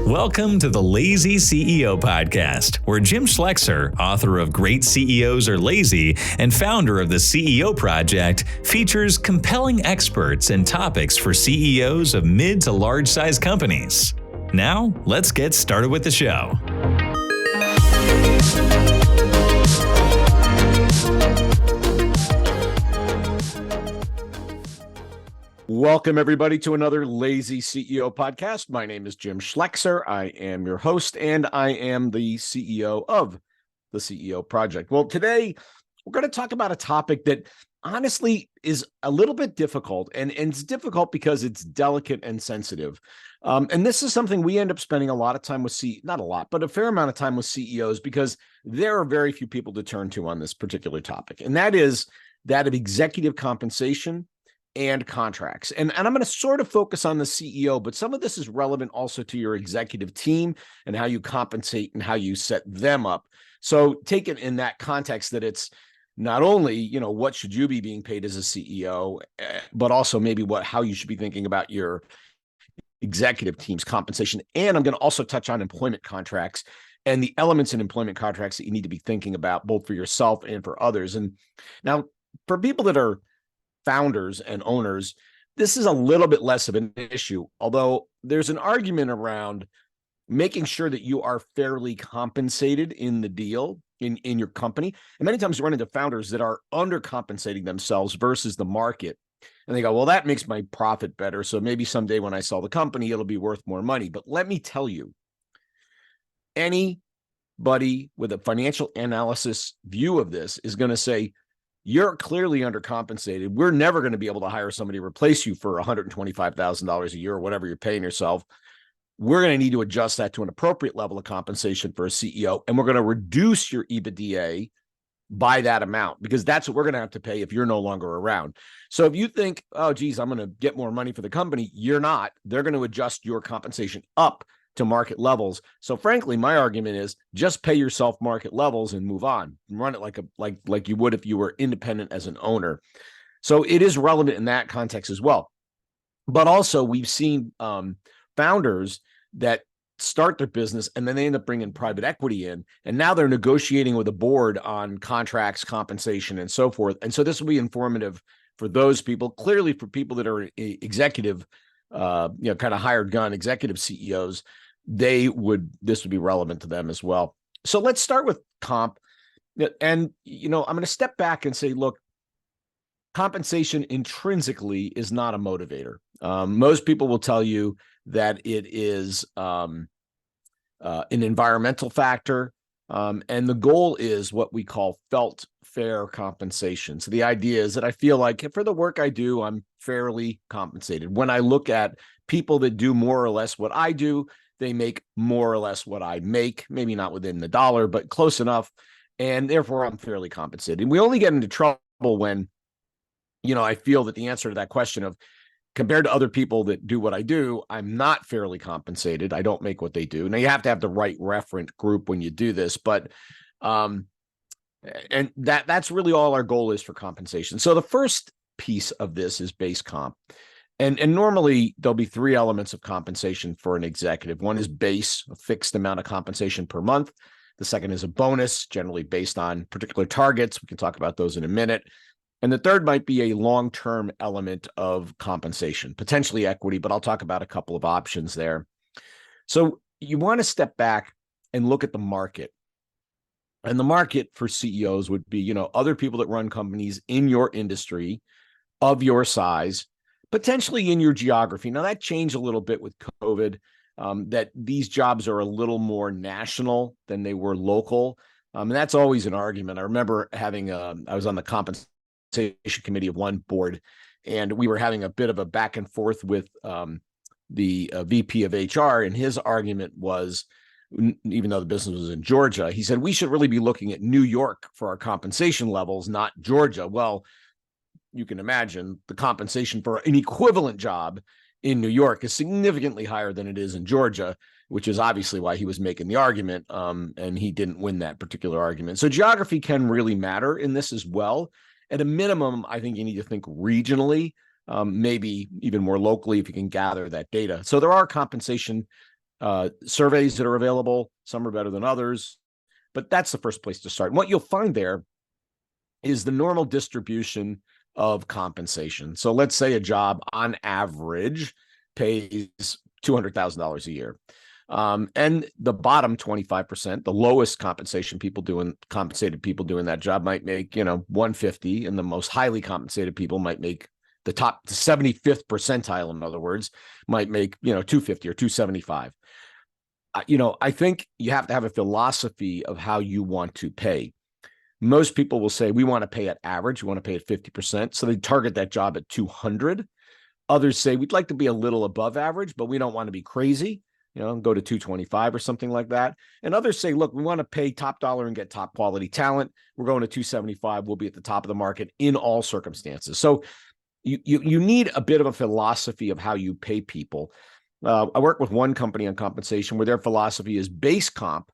Welcome to the Lazy CEO Podcast, where Jim Schleckser, author of Great CEOs Are Lazy and founder of the CEO Project, features compelling experts and topics for CEOs of mid to large-size companies. Now, let's get started with the show. Welcome, everybody, to another Lazy CEO podcast. My name is Jim Schleckser. I am your host, and I am the CEO of the CEO Project. Well, today, we're going to talk about a topic that honestly is a little bit difficult, and it's difficult because it's delicate and sensitive. And this is something we end up spending a lot of time with, not a lot, but a fair amount of time with CEOs, because there are very few people to turn to on this particular topic, and that is that of executive compensation and contracts. And I'm going to sort of focus on the CEO, but some of this is relevant also to your executive team and how you compensate and how you set them up. So take it in that context that it's not only, what should you be being paid as a CEO, but also maybe how you should be thinking about your executive team's compensation. And I'm going to also touch on employment contracts and the elements in employment contracts that you need to be thinking about both for yourself and for others. And now for people that are founders and owners, this is a little bit less of an issue, although there's an argument around making sure that you are fairly compensated in the deal in your company. And many times you run into founders that are undercompensating themselves versus the market. And they go, well, that makes my profit better, so maybe someday when I sell the company, it'll be worth more money. But let me tell you, anybody with a financial analysis view of this is going to say, you're clearly undercompensated. We're never going to be able to hire somebody to replace you for $125,000 a year or whatever you're paying yourself. We're going to need to adjust that to an appropriate level of compensation for a CEO, and we're going to reduce your EBITDA by that amount, because that's what we're going to have to pay if you're no longer around. So if you think, oh, geez, I'm going to get more money for the company, you're not. They're going to adjust your compensation up to market levels. So frankly, my argument is just pay yourself market levels and move on. Run it like you would if you were independent as an owner. So it is relevant in that context as well. But also we've seen founders that start their business and then they end up bringing private equity in, and now they're negotiating with a board on contracts, compensation, and so forth. And so this will be informative for those people. Clearly, for people that are executive, kind of hired gun executive CEOs, this would be relevant to them as well. So let's start with comp. And, I'm going to step back and say, look, compensation intrinsically is not a motivator. Most people will tell you that it is an environmental factor. And the goal is what we call felt fair compensation. So the idea is that I feel like for the work I do, I'm fairly compensated. When I look at people that do more or less what I do, they make more or less what I make, maybe not within the dollar, but close enough. And therefore I'm fairly compensated. And we only get into trouble when, I feel that the answer to that question of, compared to other people that do what I do, I'm not fairly compensated. I don't make what they do. Now you have to have the right referent group when you do this, but and that's really all our goal is for compensation. So the first piece of this is base comp. And normally there'll be three elements of compensation for an executive. One is base, a fixed amount of compensation per month. The second is a bonus, generally based on particular targets. We can talk about those in a minute. And the third might be a long-term element of compensation, potentially equity, but I'll talk about a couple of options there. So you want to step back and look at the market. And the market for CEOs would be, other people that run companies in your industry of your size, potentially in your geography. Now that changed a little bit with COVID, that these jobs are a little more national than they were local. And that's always an argument. I remember I was on the compensation committee of one board, and we were having a bit of a back and forth with the VP of HR, and his argument was, even though the business was in Georgia, he said, we should really be looking at New York for our compensation levels, not Georgia. Well, you can imagine the compensation for an equivalent job in New York is significantly higher than it is in Georgia, which is obviously why he was making the argument, and he didn't win that particular argument. So geography can really matter in this as well. At a minimum, I think you need to think regionally. maybe even more locally if you can gather that data. So there are compensation surveys that are available. Some are better than others, but that's the first place to start. And what you'll find there is the normal distribution of compensation. So let's say a job on average pays $200,000 a year. And the bottom 25%, the lowest compensated people doing that job might make, 150, and the most highly compensated people might make the 75th percentile, in other words, might make, 250 or 275. I think you have to have a philosophy of how you want to pay. Most people will say, we want to pay at average. We want to pay at 50%. So they target that job at 200. Others say, we'd like to be a little above average, but we don't want to be crazy, go to 225 or something like that. And others say, look, we want to pay top dollar and get top quality talent. We're going to 275. We'll be at the top of the market in all circumstances. So you need a bit of a philosophy of how you pay people. I work with one company on compensation where their philosophy is base comp.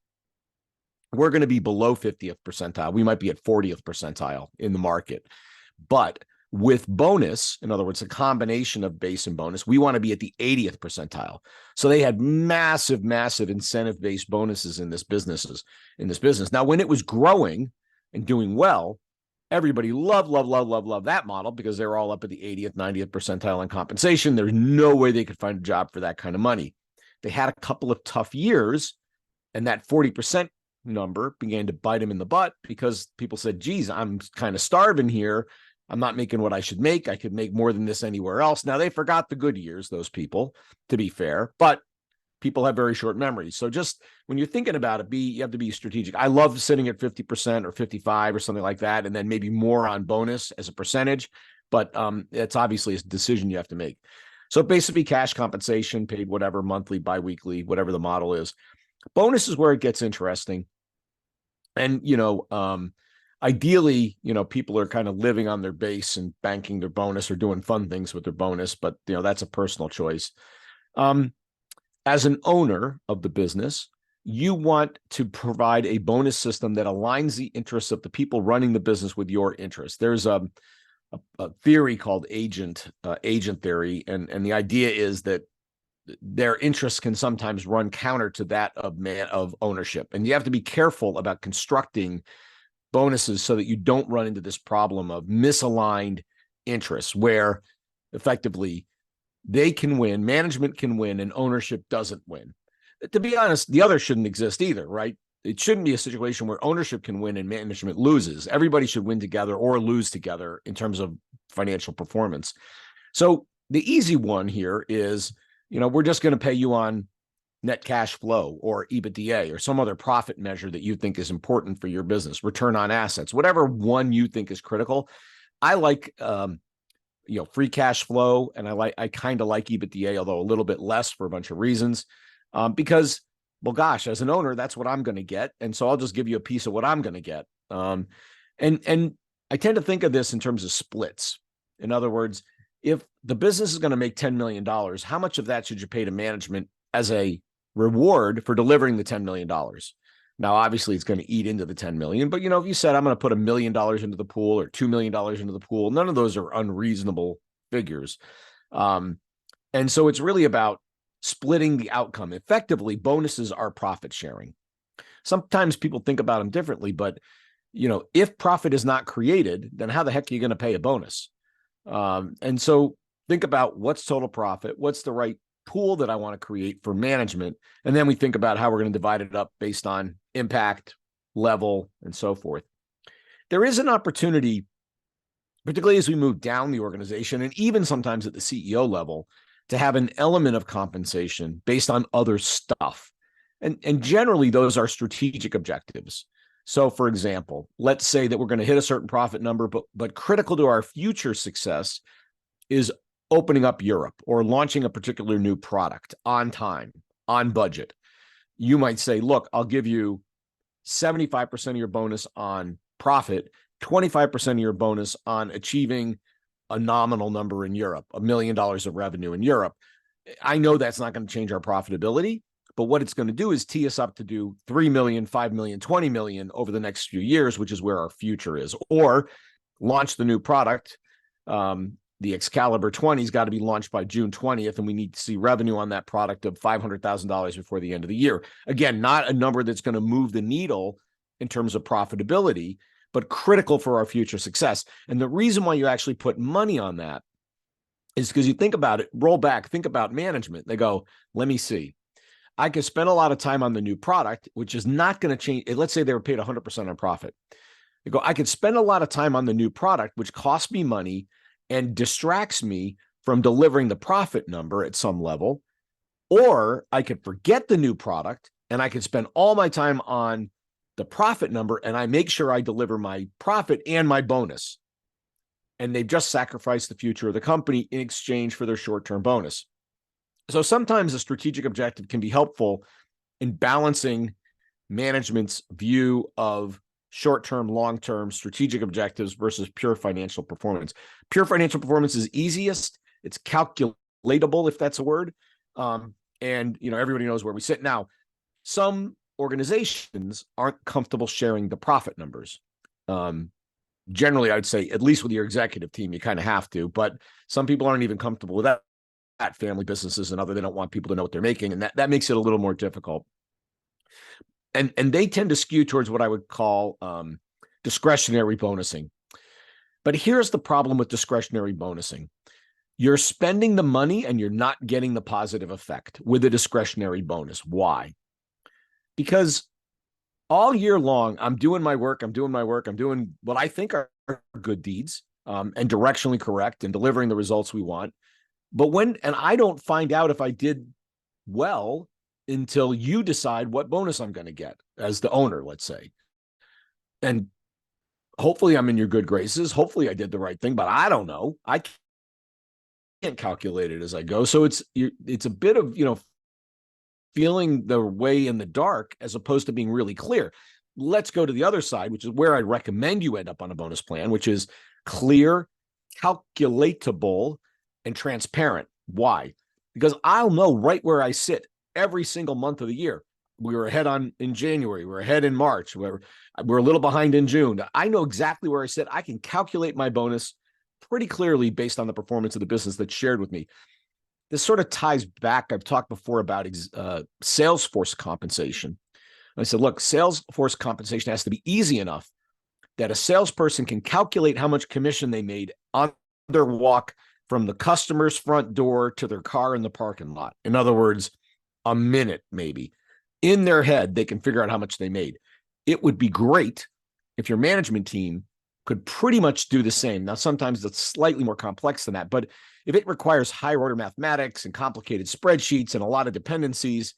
We're going to be below 50th percentile. We might be at 40th percentile in the market. But with bonus, in other words, a combination of base and bonus, we want to be at the 80th percentile. So they had massive incentive-based bonuses in this business. Now, when it was growing and doing well, everybody loved that model because they were all up at the 80th, 90th percentile in compensation. There's no way they could find a job for that kind of money. They had a couple of tough years, and that 40% number began to bite them in the butt because people said, geez, I'm kind of starving here. I'm not making what I should make. I could make more than this anywhere else. Now, they forgot the good years, those people, to be fair, but people have very short memories. So just when you're thinking about it, you have to be strategic. I love sitting at 50% or 55 or something like that, and then maybe more on bonus as a percentage, but it's obviously a decision you have to make. So basically cash compensation paid whatever, monthly, biweekly, whatever the model is. Bonus is where it gets interesting. And, ideally, people are kind of living on their base and banking their bonus or doing fun things with their bonus, but, that's a personal choice. As an owner of the business, you want to provide a bonus system that aligns the interests of the people running the business with your interests. There's a theory called agent theory, and the idea is that their interests can sometimes run counter to that of ownership. And you have to be careful about constructing bonuses so that you don't run into this problem of misaligned interests where effectively they can win, management can win, and ownership doesn't win. To be honest, the other shouldn't exist either, right? It shouldn't be a situation where ownership can win and management loses. Everybody should win together or lose together in terms of financial performance. So the easy one here is, we're just going to pay you on net cash flow or EBITDA or some other profit measure that you think is important for your business, return on assets, whatever one you think is critical. I like, free cash flow, and I kind of like EBITDA, although a little bit less for a bunch of reasons, because, well, gosh, as an owner, that's what I'm going to get. And so I'll just give you a piece of what I'm going to get. And I tend to think of this in terms of splits. In other words, if the business is going to make $10 million, how much of that should you pay to management as a reward for delivering the $10 million? Now, obviously, it's going to eat into the $10 million, but, if you said I'm going to put $1 million into the pool or $2 million into the pool, none of those are unreasonable figures. And so it's really about splitting the outcome. Effectively, bonuses are profit sharing. Sometimes people think about them differently, but, if profit is not created, then how the heck are you going to pay a bonus? And so think about what's total profit, what's the right pool that I want to create for management. And then we think about how we're going to divide it up based on impact, level, and so forth. There is an opportunity, particularly as we move down the organization and even sometimes at the CEO level, to have an element of compensation based on other stuff. And generally, those are strategic objectives. So, for example, let's say that we're going to hit a certain profit number, but critical to our future success is opening up Europe or launching a particular new product on time, on budget. You might say, look, I'll give you 75% of your bonus on profit, 25% of your bonus on achieving a nominal number in Europe, $1 million of revenue in Europe. I know that's not going to change our profitability, but what it's going to do is tee us up to do 3 million, 5 million, 20 million over the next few years, which is where our future is, or launch the new product the Excalibur 20 has got to be launched by June 20th, and we need to see revenue on that product of $500,000 before the end of the year. Again, not a number that's going to move the needle in terms of profitability, but critical for our future success. And the reason why you actually put money on that is because you think about it, roll back, think about management. They go, let me see. I could spend a lot of time on the new product, which is not going to change. Let's say they were paid 100% on profit. They go, I could spend a lot of time on the new product, which costs me money and distracts me from delivering the profit number at some level. Or I could forget the new product and I could spend all my time on the profit number and I make sure I deliver my profit and my bonus. And they've just sacrificed the future of the company in exchange for their short-term bonus. So sometimes a strategic objective can be helpful in balancing management's view of short-term, long-term strategic objectives versus pure financial performance. Pure financial performance is easiest. It's calculatable, if that's a word. And everybody knows where we sit. Now, some organizations aren't comfortable sharing the profit numbers. Generally, I'd say, at least with your executive team, you kind of have to, but some people aren't even comfortable with that. Family businesses and other, they don't want people to know what they're making. And that makes it a little more difficult. And they tend to skew towards what I would call discretionary bonusing. But here's the problem with discretionary bonusing. You're spending the money and you're not getting the positive effect with a discretionary bonus. Why? Because all year long, I'm doing my work, I'm doing what I think are good deeds and directionally correct and delivering the results we want. But I don't find out if I did well until you decide what bonus I'm going to get as the owner, let's say. And hopefully I'm in your good graces. Hopefully I did the right thing, but I don't know. I can't calculate it as I go. So it's a bit of, feeling the way in the dark as opposed to being really clear. Let's go to the other side, which is where I recommend you end up on a bonus plan, which is clear, calculatable, and transparent. Why? Because I'll know right where I sit every single month of the year. We were ahead in January. We're ahead in March. We're a little behind in June. I know exactly where I sit. I can calculate my bonus pretty clearly based on the performance of the business that's shared with me. This sort of ties back. I've talked before about sales force compensation. I said, look, sales force compensation has to be easy enough that a salesperson can calculate how much commission they made on their walk from the customer's front door to their car in the parking lot. In other words, a minute maybe. In their head, they can figure out how much they made. It would be great if your management team could pretty much do the same. Now, sometimes it's slightly more complex than that, but if it requires higher order mathematics and complicated spreadsheets and a lot of dependencies,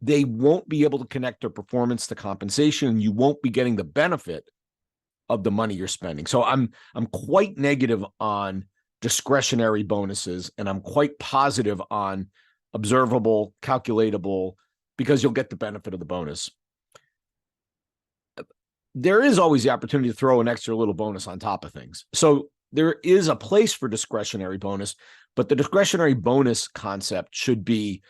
they won't be able to connect their performance to compensation, and you won't be getting the benefit of the money you're spending. So I'm quite negative on discretionary bonuses, and I'm quite positive on observable, calculatable, because you'll get the benefit of the bonus. There is always the opportunity to throw an extra little bonus on top of things. So there is a place for discretionary bonus, but the discretionary bonus concept should be,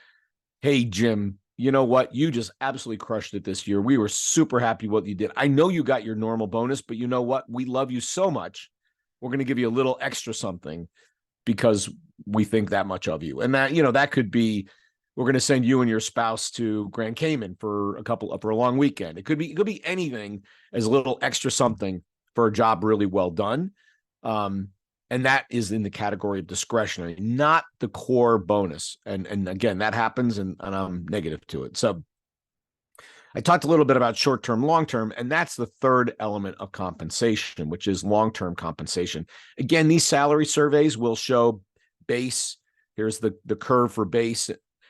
hey, Jim, you know what? You just absolutely crushed it this year. We were super happy with what you did. I know you got your normal bonus, but you know what? We love you so much. We're going to give you a little extra something because we think that much of you. And that could be, we're going to send you and your spouse to Grand Cayman for a long weekend. It could be anything as a little extra something for a job really well done. And that is in the category of discretionary, not the core bonus. And again, that happens and I'm negative to it. So I talked a little bit about short-term, long-term, and that's the third element of compensation, which is long-term compensation. Again, these salary surveys will show base. Here's the curve for base.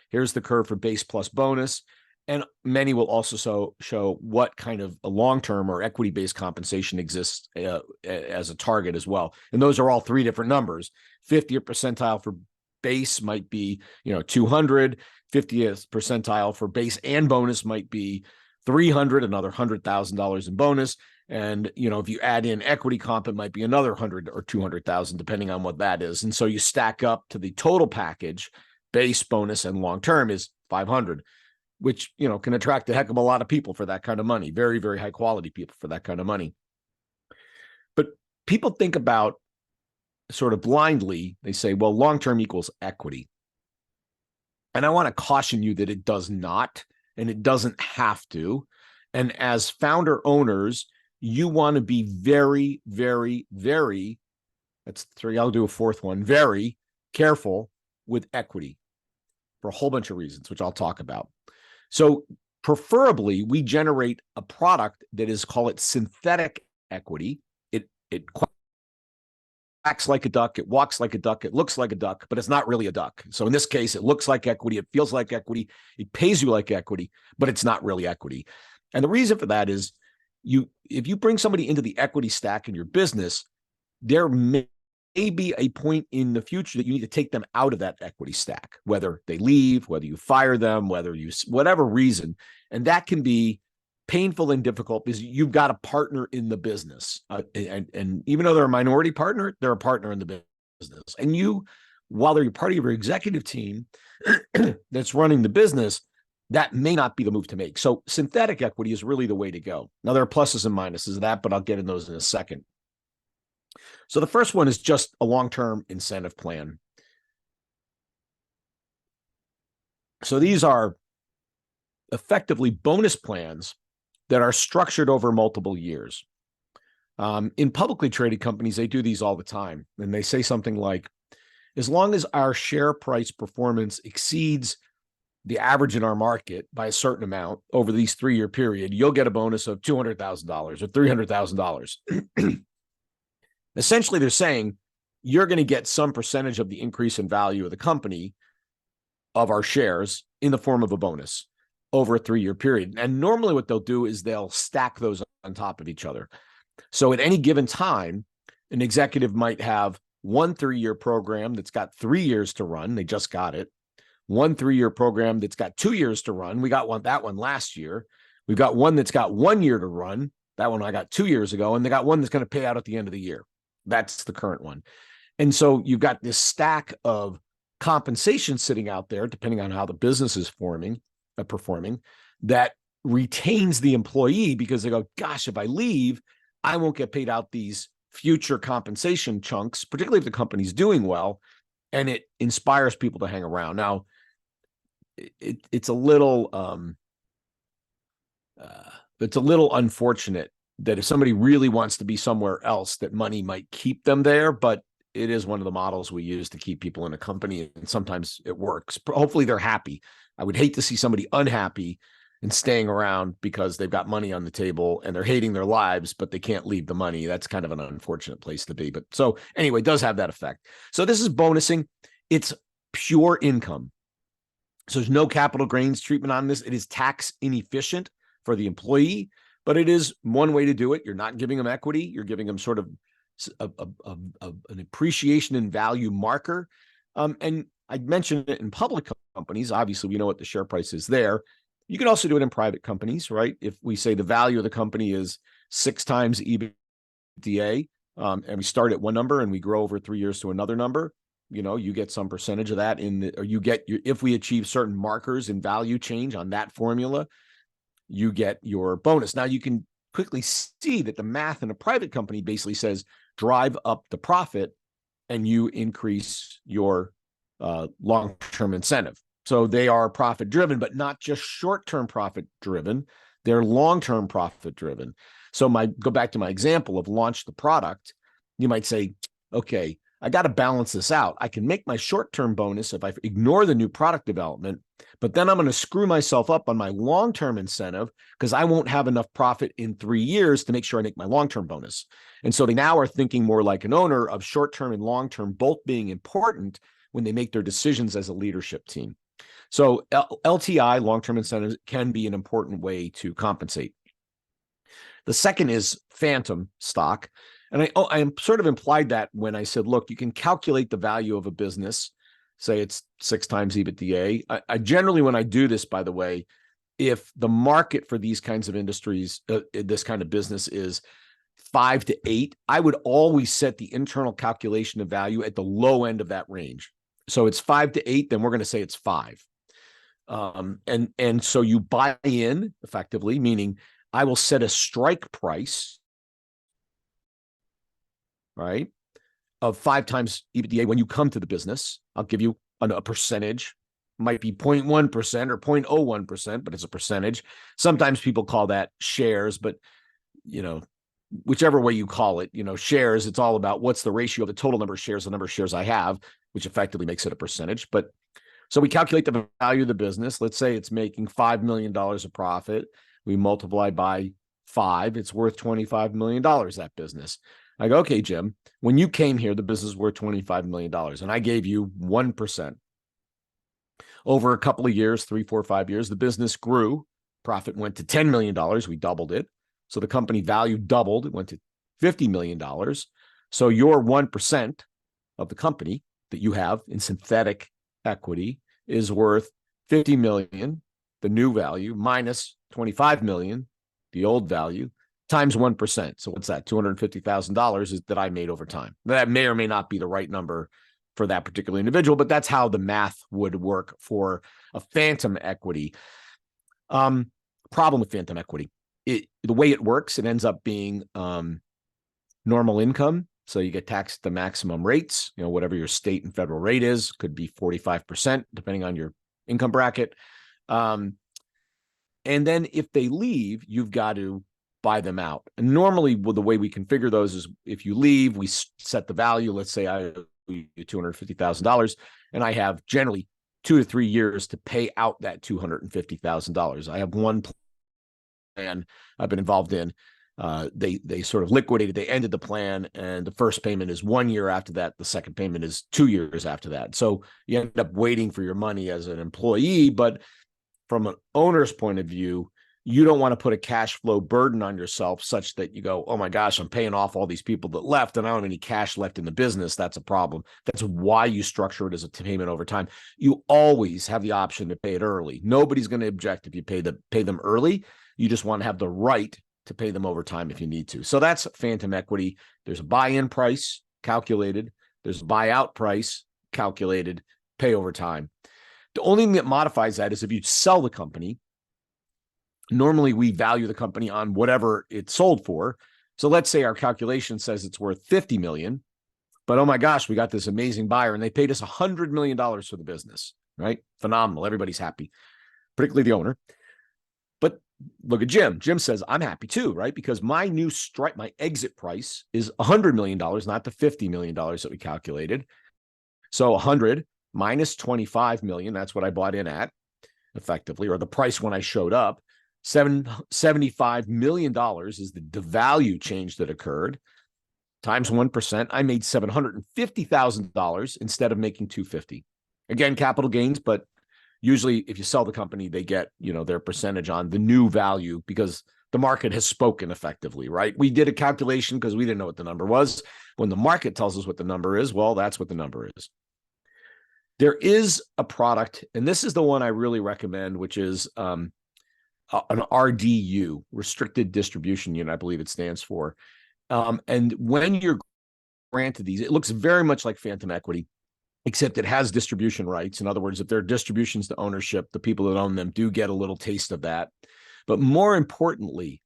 Here's the curve for base plus bonus. And many will also show what kind of a long-term or equity-based compensation exists as a target as well. And those are all three different numbers. 50th percentile for base might be 200. 50th percentile for base and bonus might be 300, another $100,000 in bonus. And, if you add in equity comp, it might be another 100 or 200,000, depending on what that is. And so you stack up to the total package, base, bonus, and long-term is 500, which, can attract a heck of a lot of people for that kind of money. Very, very high quality people for that kind of money. But people think about sort of blindly, they say, well, long-term equals equity. And I want to caution you that it does not, and it doesn't have to. And as founder owners, you want to be very, very, very, that's three, I'll do a fourth one, very careful with equity for a whole bunch of reasons, which I'll talk about. So preferably, we generate a product that is, call it synthetic equity. It acts like a duck, it walks like a duck, it looks like a duck, but it's not really a duck. So in this case, it looks like equity, it feels like equity, it pays you like equity, but it's not really equity. And the reason for that is if you bring somebody into the equity stack in your business, there may be a point in the future that you need to take them out of that equity stack, whether they leave, whether you fire them, whatever reason. And that can be painful and difficult because you've got a partner in the business. And even though they're a minority partner, they're a partner in the business. And while they're part of your executive team that's running the business, that may not be the move to make. So synthetic equity is really the way to go. Now, there are pluses and minuses of that, but I'll get into those in a second. So the first one is just a long-term incentive plan. So these are effectively bonus plans that are structured over multiple years. In publicly traded companies, they do these all the time. And they say something like, as long as our share price performance exceeds the average in our market by a certain amount over these 3-year period, you'll get a bonus of $200,000 or $300,000. Essentially, they're saying you're going to get some percentage of the increase in value of the company, of our shares, in the form of a bonus over a 3-year period. And normally what they'll do is they'll stack those on top of each other. So at any given time, an executive might have one 3-year program that's got 3 years to run. They just got it. One 3-year program that's got 2 years to run. We got that one last year. We've got one that's got 1 year to run. That one I got 2 years ago. And they got one that's going to pay out at the end of the year. That's the current one. And so you've got this stack of compensation sitting out there, depending on how the business is performing, that retains the employee because they go, gosh, if I leave, I won't get paid out these future compensation chunks, particularly if the company's doing well, and it inspires people to hang around. Now, it's a little unfortunate that if somebody really wants to be somewhere else, that money might keep them there, but it is one of the models we use to keep people in a company, and sometimes it works. Hopefully they're happy. I would hate to see somebody unhappy and staying around because they've got money on the table and they're hating their lives, but they can't leave the money. That's kind of an unfortunate place to be. But so anyway, it does have that effect. So this is bonusing. It's pure income. So there's no capital gains treatment on this. It is tax inefficient for the employee, but it is one way to do it. You're not giving them equity. You're giving them sort of an appreciation in value marker. And I mentioned it in public companies. Obviously, we know what the share price is there. You can also do it in private companies, right? If we say the value of the company is 6 times EBITDA, and we start at one number and we grow over 3 years to another number, you get some percentage of that if we achieve certain markers in value change on that formula, you get your bonus. Now you can quickly see that the math in a private company basically says drive up the profit and you increase your long-term incentive. So they are profit driven, but not just short-term profit driven. They're long-term profit driven. So go back to my example of launch the product. You might say, okay, I got to balance this out. I can make my short-term bonus if I ignore the new product development, but then I'm going to screw myself up on my long-term incentive because I won't have enough profit in 3 years to make sure I make my long-term bonus. And so they now are thinking more like an owner of short-term and long-term both being important when they make their decisions as a leadership team. So LTI, long-term incentives, can be an important way to compensate. The second is phantom stock. And I sort of implied that when I said, look, you can calculate the value of a business, say it's 6 times EBITDA. I generally, when I do this, by the way, if the market for these kinds of industries, this kind of business is 5 to 8, I would always set the internal calculation of value at the low end of that range. So it's 5 to 8, then we're going to say it's 5. And so you buy in effectively, meaning I will set a strike price, right? of 5 times EBITDA when you come to the business. I'll give you a percentage. Might be 0.1% or 0.01%, but it's a percentage. Sometimes people call that shares, but whichever way you call it, shares, it's all about what's the ratio of the total number of shares, the number of shares I have, which effectively makes it a percentage. But so we calculate the value of the business. Let's say it's making $5 million of profit. We multiply by 5. It's worth $25 million, that business. I go, okay, Jim, when you came here, the business was worth $25 million, and I gave you 1%. Over a couple of years, 3, 4, 5 years, the business grew. Profit went to $10 million. We doubled it. So the company value doubled. It went to $50 million. So your 1% of the company that you have in synthetic equity is worth $50 million, the new value, minus $25 million, the old value, times 1%. So what's that? $250,000 that I made over time. That may or may not be the right number for that particular individual, but that's how the math would work for a phantom equity. Problem with phantom equity. The way it works, it ends up being normal income. So you get taxed at the maximum rates, whatever your state and federal rate is, could be 45%, depending on your income bracket. And then if they leave, you've got to buy them out. And normally, the way we configure those is if you leave, we set the value. Let's say I owe you $250,000, and I have generally 2 to 3 years to pay out that $250,000. I have one plan I've been involved in. They sort of liquidated, they ended the plan, and the first payment is 1 year after that. The second payment is 2 years after that. So you end up waiting for your money as an employee, but from an owner's point of view, you don't want to put a cash flow burden on yourself such that you go, oh my gosh, I'm paying off all these people that left and I don't have any cash left in the business. That's a problem. That's why you structure it as a payment over time. You always have the option to pay it early. Nobody's going to object if you pay them early. You just want to have the right to pay them over time if you need to. So that's phantom equity. There's a buy-in price calculated. There's a buyout price calculated, pay over time. The only thing that modifies that is if you sell the company. Normally, we value the company on whatever it's sold for. So let's say our calculation says it's worth $50 million, but oh my gosh, we got this amazing buyer and they paid us $100 million for the business, right? Phenomenal. Everybody's happy, particularly the owner. But look at Jim. Jim says, I'm happy too, right? Because my exit price is $100 million, not the $50 million that we calculated. So 100 minus 25 million, that's what I bought in at effectively, or the price when I showed up. $75 million is the value change that occurred times 1%. I made $750,000 instead of making $250,000. Again, capital gains, but usually if you sell the company, they get, their percentage on the new value because the market has spoken effectively, right? We did a calculation because we didn't know what the number was. When the market tells us what the number is, well, that's what the number is. There is a product, and this is the one I really recommend, which is an RDU, restricted distribution unit, I believe it stands for. And when you're granted these, it looks very much like phantom equity, except it has distribution rights. In other words, if there are distributions to ownership, the people that own them do get a little taste of that. But more importantly,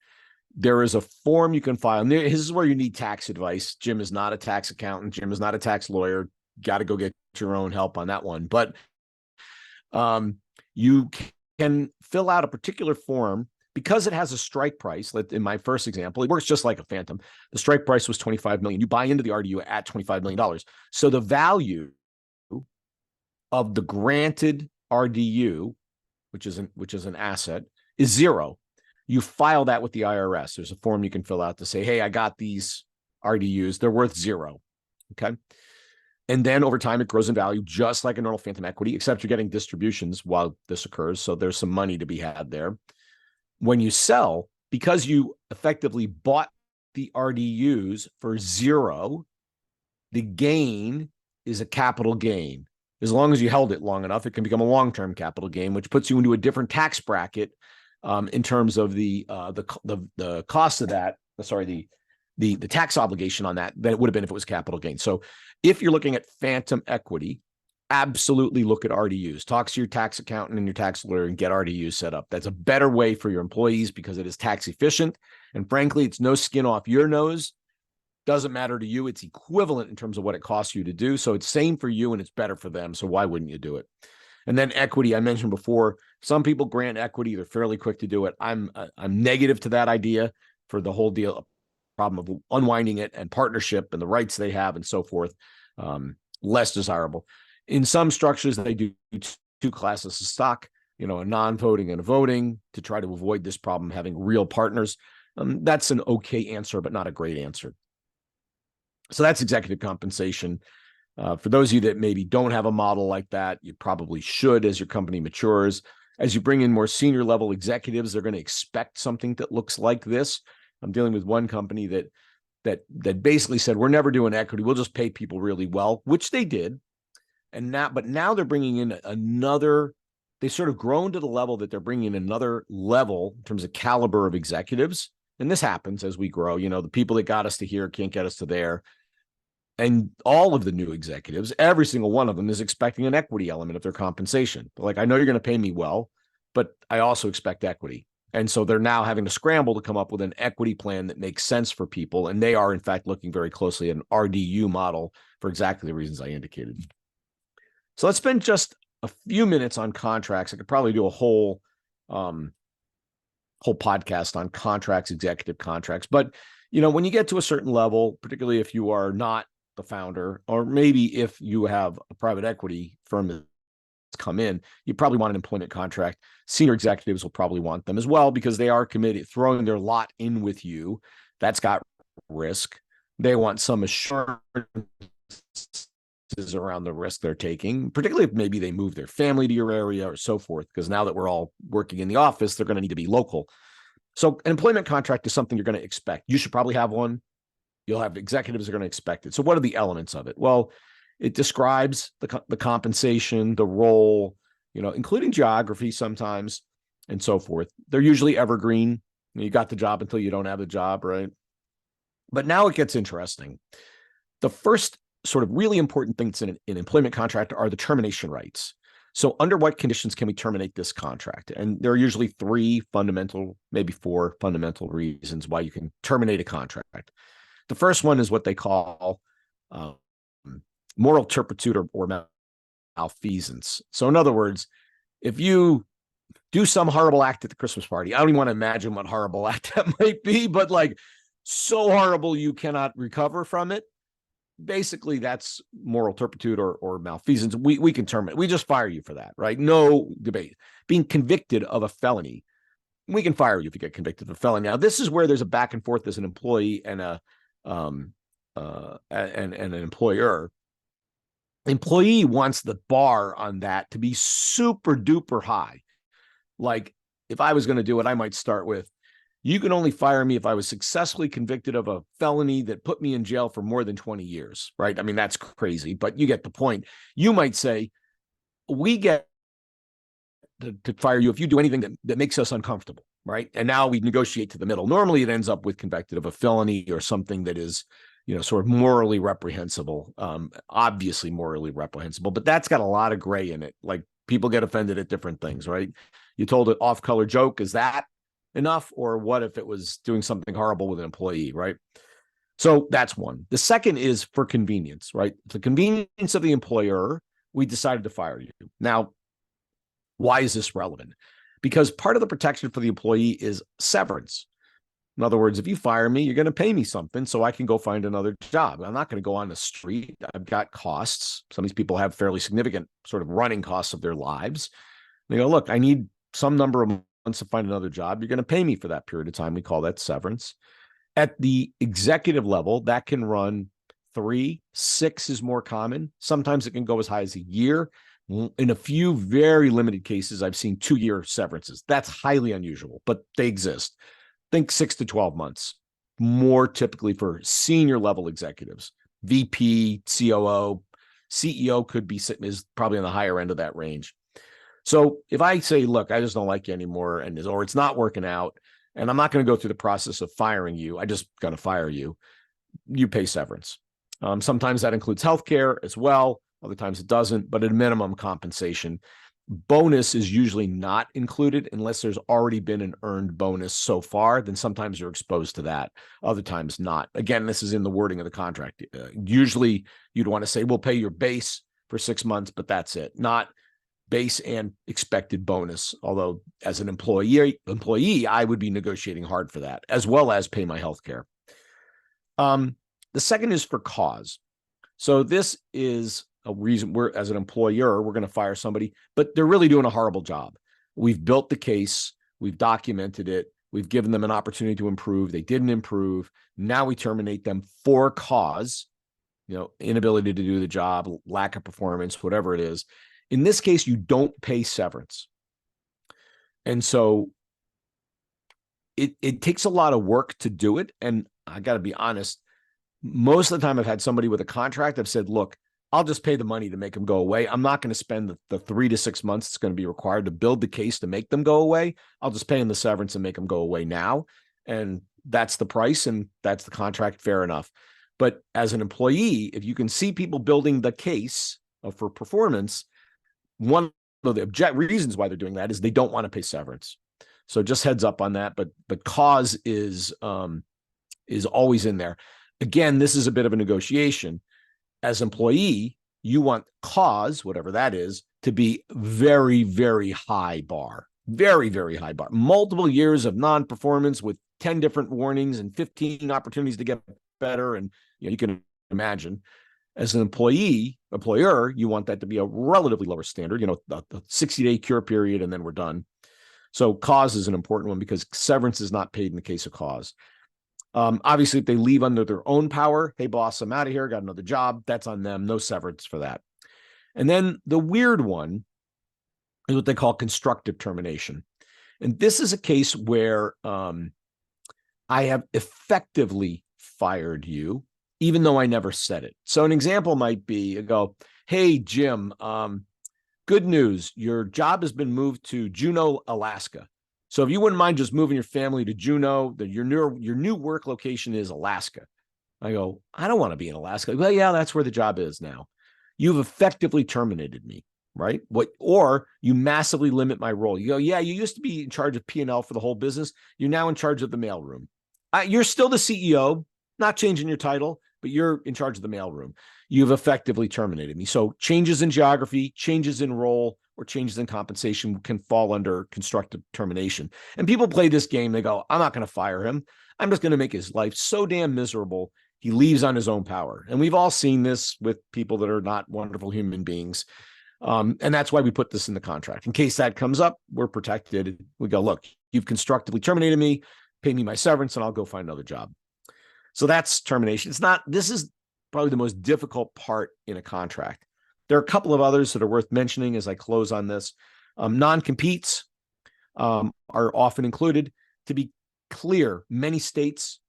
there is a form you can file. And this is where you need tax advice. Jim is not a tax accountant. Jim is not a tax lawyer. Got to go get your own help on that one. But you can fill out a particular form because it has a strike price. In my first example, it works just like a phantom. The strike price was $25 million. You buy into the RDU at $25 million. So the value of the granted RDU, which is an asset, is zero. You file that with the IRS. There's a form you can fill out to say, hey, I got these RDUs. They're worth zero. Okay. And then over time, it grows in value just like a normal phantom equity, except you're getting distributions while this occurs. So there's some money to be had there. When you sell, because you effectively bought the RDUs for zero, the gain is a capital gain. As long as you held it long enough, it can become a long-term capital gain, which puts you into a different tax bracket in terms of the cost of that. The tax obligation on that than it would have been if it was capital gain. So if you're looking at phantom equity, absolutely look at RDUs. Talk to your tax accountant and your tax lawyer and get RDUs set up. That's a better way for your employees because it is tax efficient. And frankly, it's no skin off your nose Doesn't matter to you. It's equivalent in terms of what it costs you to do. So it's same for you and it's better for them. So why wouldn't you do it? And then equity, I mentioned before, some people grant equity. They're fairly quick to do it. I'm negative to that idea for the whole deal, problem of unwinding it and partnership and the rights they have and so forth. Less desirable. In some structures, they do two classes of stock, a non-voting and a voting to try to avoid this problem, having real partners. That's an okay answer, but not a great answer. So that's executive compensation. For those of you that maybe don't have a model like that, you probably should as your company matures. As you bring in more senior level executives, they're going to expect something that looks like this. I'm dealing with one company that basically said, we're never doing equity. We'll just pay people really well, which they did. But now they're bringing in they've sort of grown to the level that they're bringing in another level in terms of caliber of executives. And this happens as we grow. The people that got us to here can't get us to there. And all of the new executives, every single one of them is expecting an equity element of their compensation. Like, I know you're going to pay me well, but I also expect equity. And so they're now having to scramble to come up with an equity plan that makes sense for people. And they are, in fact, looking very closely at an RDU model for exactly the reasons I indicated. So let's spend just a few minutes on contracts. I could probably do a whole podcast on contracts, executive contracts. But, when you get to a certain level, particularly if you are not the founder, or maybe if you have a private equity firm that's come in, you probably want an employment contract. Senior executives will probably want them as well because they are committed, throwing their lot in with you. That's got risk. They want some assurance around the risk they're taking, particularly if maybe they move their family to your area or so forth, because now that we're all working in the office, they're going to need to be local. So an employment contract is something you're going to expect. You should probably have one. You'll have executives that are going to expect it. So what are the elements of it? Well, it describes the compensation, the role, including geography sometimes and so forth. They're usually evergreen. You got the job until you don't have the job, right? But now it gets interesting. The first sort of really important things in an employment contract are the termination rights. So under what conditions can we terminate this contract? And there are usually 3 fundamental, maybe 4 fundamental reasons why you can terminate a contract. The first one is what they call moral turpitude or malfeasance. So in other words, if you do some horrible act at the Christmas party, I don't even want to imagine what horrible act that might be, but like so horrible you cannot recover from it. Basically, that's moral turpitude or malfeasance. We can terminate. We just fire you for that, right? No debate. Being convicted of a felony, we can fire you if you get convicted of a felony. Now, this is where there's a back and forth as an employee and an employer. Employee wants the bar on that to be super duper high. Like, if I was going to do it, I might start with, you can only fire me if I was successfully convicted of a felony that put me in jail for more than 20 years, right? I mean, that's crazy, but you get the point. You might say, we get to fire you if you do anything that makes us uncomfortable, right? And now we negotiate to the middle. Normally, it ends up with convicted of a felony or something that is, sort of morally reprehensible, obviously morally reprehensible, but that's got a lot of gray in it. Like, people get offended at different things, right? You told an off-color joke. Is that enough? Or what if it was doing something horrible with an employee, right? So that's one. The second is for convenience, right? The convenience of the employer, we decided to fire you. Now, why is this relevant? Because part of the protection for the employee is severance. In other words, if you fire me, you're going to pay me something so I can go find another job. I'm not going to go on the street. I've got costs. Some of these people have fairly significant sort of running costs of their lives. They go, look, I need some number of months to find another job. You're going to pay me for that period of time. We call that severance. At the executive level, that can run 3, 6 is more common. Sometimes it can go as high as a year. In a few very limited cases, I've seen 2-year severances. That's highly unusual, but they exist. Think 6 to 12 months, more typically for senior level executives. VP, COO, CEO could be sitting is probably on the higher end of that range. So if I say, look, I just don't like you anymore, or it's not working out, and I'm not going to go through the process of firing you, I just going to fire you, you pay severance. Sometimes that includes healthcare as well. Other times it doesn't, but at a minimum compensation. Bonus is usually not included unless there's already been an earned bonus so far. Then sometimes you're exposed to that. Other times not. Again, this is in the wording of the contract. Usually you'd want to say, we'll pay your base for 6 months, but that's it. Not base and expected bonus. Although as an employee, I would be negotiating hard for that, as well as pay my health care. The second is for cause. So this is a reason as an employer, we're going to fire somebody, but they're really doing a horrible job. We've built the case. We've documented it. We've given them an opportunity to improve. They didn't improve. Now we terminate them for cause, inability to do the job, lack of performance, whatever it is. In this case, you don't pay severance. And so it takes a lot of work to do it. And I got to be honest, most of the time I've had somebody with a contract, I've said, look, I'll just pay the money to make them go away. I'm not going to spend the 3 to 6 months it's going to be required to build the case to make them go away. I'll just pay them the severance and make them go away now. And that's the price and that's the contract. Fair enough. But as an employee, if you can see people building the case for performance, one of the reasons why they're doing that is they don't want to pay severance. So just heads up on that. But cause is always in there. Again, this is a bit of a negotiation. As employee, you want cause, whatever that is, to be very, very high bar, very, very high bar. Multiple years of non-performance with 10 different warnings and 15 opportunities to get better. And you can imagine, as an employer, you want that to be a relatively lower standard, a 60-day cure period, and then we're done. So cause is an important one because severance is not paid in the case of cause. Obviously, if they leave under their own power, hey, boss, I'm out of here, got another job, that's on them. No severance for that. And then the weird one is what they call constructive termination. And this is a case where I have effectively fired you, even though I never said it. So an example might be, hey, Jim, good news. Your job has been moved to Juneau, Alaska. So if you wouldn't mind just moving your family to Juneau, your new work location is Alaska. I go, I don't want to be in Alaska. Well, yeah, that's where the job is now. You've effectively terminated me, right? Or you massively limit my role. You go, yeah, you used to be in charge of P&L for the whole business. You're now in charge of the mailroom. You're still the CEO, not changing your title, but you're in charge of the mailroom. You've effectively terminated me. So changes in geography, changes in role, or changes in compensation can fall under constructive termination. And people play this game. They go, I'm not going to fire him. I'm just going to make his life so damn miserable. He leaves on his own power. And we've all seen this with people that are not wonderful human beings. And that's why we put this in the contract. In case that comes up, we're protected. We go, look, you've constructively terminated me, pay me my severance, and I'll go find another job. So that's termination. This is probably the most difficult part in a contract. There are a couple of others that are worth mentioning as I close on this. Non-competes are often included. To be clear, many states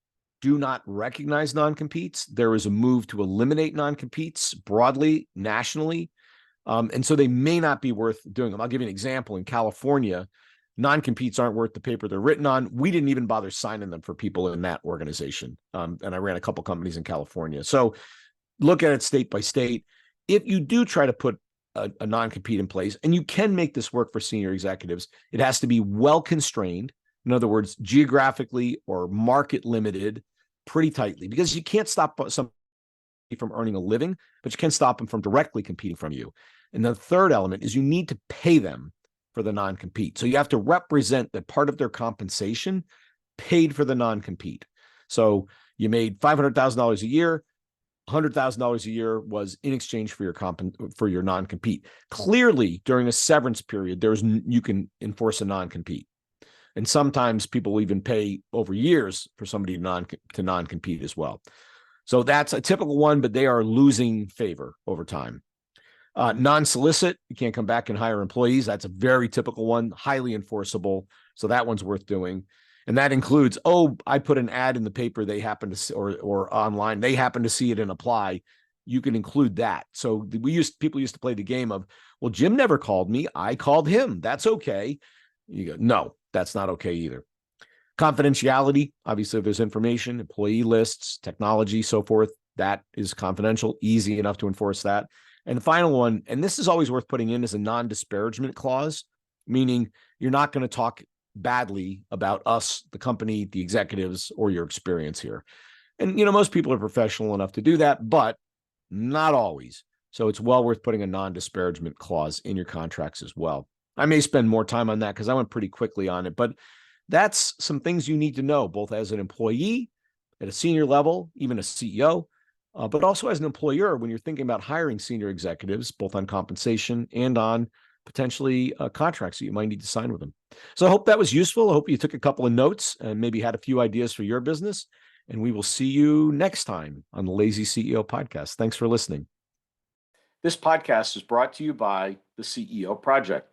do not recognize non-competes. There is a move to eliminate non-competes broadly, nationally. And so they may not be worth doing them. I'll give you an example. In California, non-competes aren't worth the paper they're written on. We didn't even bother signing them for people in that organization. And I ran a couple companies in California. So look at it state by state. If you do try to put a non-compete in place, and you can make this work for senior executives, it has to be well constrained. In other words, geographically or market limited pretty tightly, because you can't stop somebody from earning a living, but you can stop them from directly competing from you. And the third element is you need to pay them for the non-compete. So you have to represent that part of their compensation paid for the non-compete. So you made $500,000 a year. $100,000 a year was in exchange for your non-compete. Clearly, during a severance period, you can enforce a non-compete, and sometimes people will even pay over years for somebody to non-compete as well. So that's a typical one, but they are losing favor over time. Non-solicit, you can't come back and hire employees. That's a very typical one, highly enforceable. So that one's worth doing. And that includes, I put an ad in the paper, they happen to see, or online, they happen to see it and apply. You can include that. So people used to play the game of, well, Jim never called me, I called him. That's okay. You go, no, that's not okay either. Confidentiality, obviously, if there's information, employee lists, technology, so forth, that is confidential, easy enough to enforce that. And the final one, and this is always worth putting in, is a non-disparagement clause, meaning you're not going to talk badly about us, the company, the executives, or your experience here. And, most people are professional enough to do that, but not always. So it's well worth putting a non-disparagement clause in your contracts as well. I may spend more time on that because I went pretty quickly on it, but that's some things you need to know, both as an employee at a senior level, even a CEO, but also as an employer when you're thinking about hiring senior executives, both on compensation and on potentially contracts that you might need to sign with them. So I hope that was useful. I hope you took a couple of notes and maybe had a few ideas for your business. And we will see you next time on the Lazy CEO podcast. Thanks for listening. This podcast is brought to you by the CEO Project.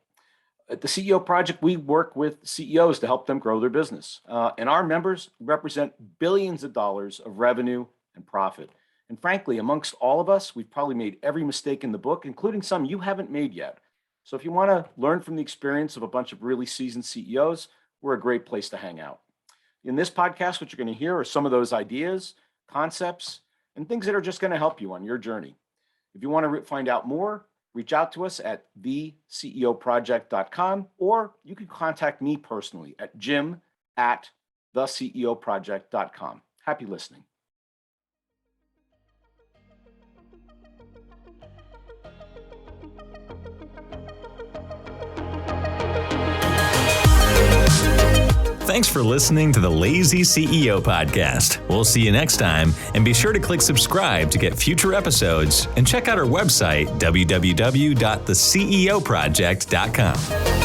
At the CEO Project, we work with CEOs to help them grow their business. And our members represent billions of dollars of revenue and profit. And frankly, amongst all of us, we've probably made every mistake in the book, including some you haven't made yet. So if you want to learn from the experience of a bunch of really seasoned CEOs, we're a great place to hang out. In this podcast, what you're going to hear are some of those ideas, concepts, and things that are just going to help you on your journey. If you want to find out more, reach out to us at theceoproject.com, or you can contact me personally at jim@theceoproject.com. Happy listening. Thanks for listening to the Lazy CEO podcast. We'll see you next time, and be sure to click subscribe to get future episodes, and check out our website, www.theceoproject.com.